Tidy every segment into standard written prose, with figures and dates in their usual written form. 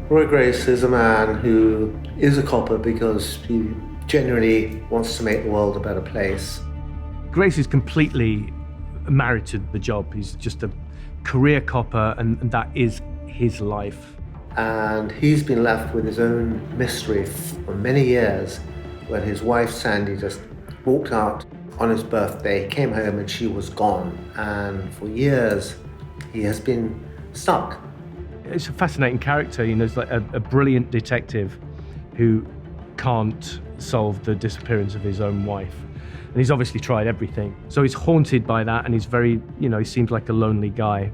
Roy Grace is a man who is a copper because he genuinely wants to make the world a better place. Grace is completely married to the job. He's just a career copper, and that is his life. And he's been left with his own mystery for many years, when his wife Sandy just walked out on his birthday, came home, and she was gone. And for years, he has been stuck. It's a fascinating character, you know, it's like a brilliant detective who can't solve the disappearance of his own wife. And he's obviously tried everything. So he's haunted by that, and he's very, you know, he seems like a lonely guy.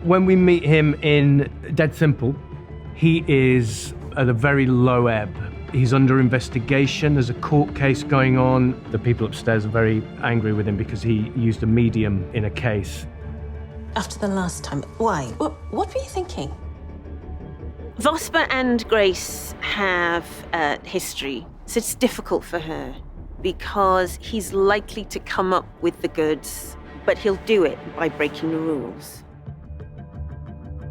When we meet him in Dead Simple, he is at a very low ebb. He's under investigation. There's a court case going on. The people upstairs are very angry with him because he used a medium in a case. After the last time, why? What were you thinking? Vosper and Grace have a history, so it's difficult for her because he's likely to come up with the goods, but he'll do it by breaking the rules.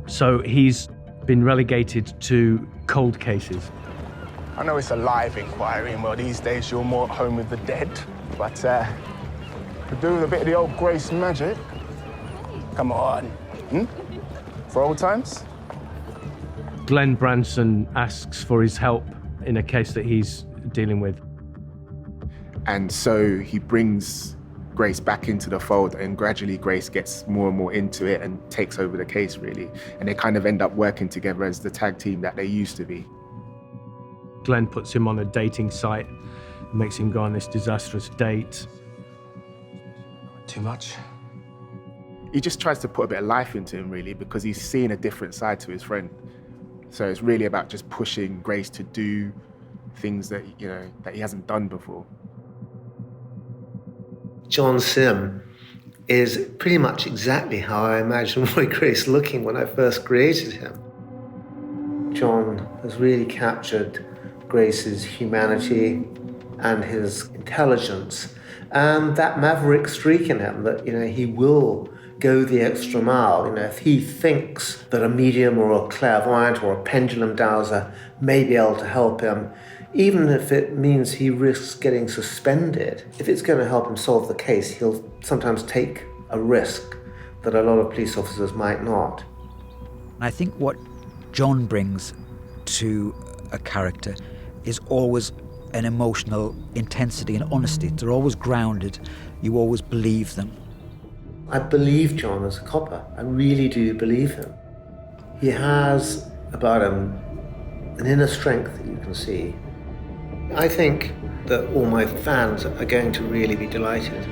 So he's been relegated to cold cases. I know it's a live inquiry, and well, these days you're more at home with the dead, but we're doing a bit of the old Grace magic. Come on. For old times? Glenn Branson asks for his help in a case that he's dealing with. And so he brings Grace back into the fold, and gradually Grace gets more and more into it and takes over the case, really. And they kind of end up working together as the tag team that they used to be. Glenn puts him on a dating site, makes him go on this disastrous date. Too much? He just tries to put a bit of life into him, really, because he's seeing a different side to his friend. So it's really about just pushing Grace to do things that, you know, that he hasn't done before. John Sim is pretty much exactly how I imagined Roy Grace looking when I first created him. John has really captured Grace's humanity and his intelligence, and that maverick streak in him that, you know, he will go the extra mile. You know, if he thinks that a medium or a clairvoyant or a pendulum dowser may be able to help him, even if it means he risks getting suspended, if it's going to help him solve the case, he'll sometimes take a risk that a lot of police officers might not. I think what John brings to a character is always an emotional intensity and honesty. They're always grounded. You always believe them. I believe John as a copper. I really do believe him. He has about him an inner strength that you can see. I think that all my fans are going to really be delighted.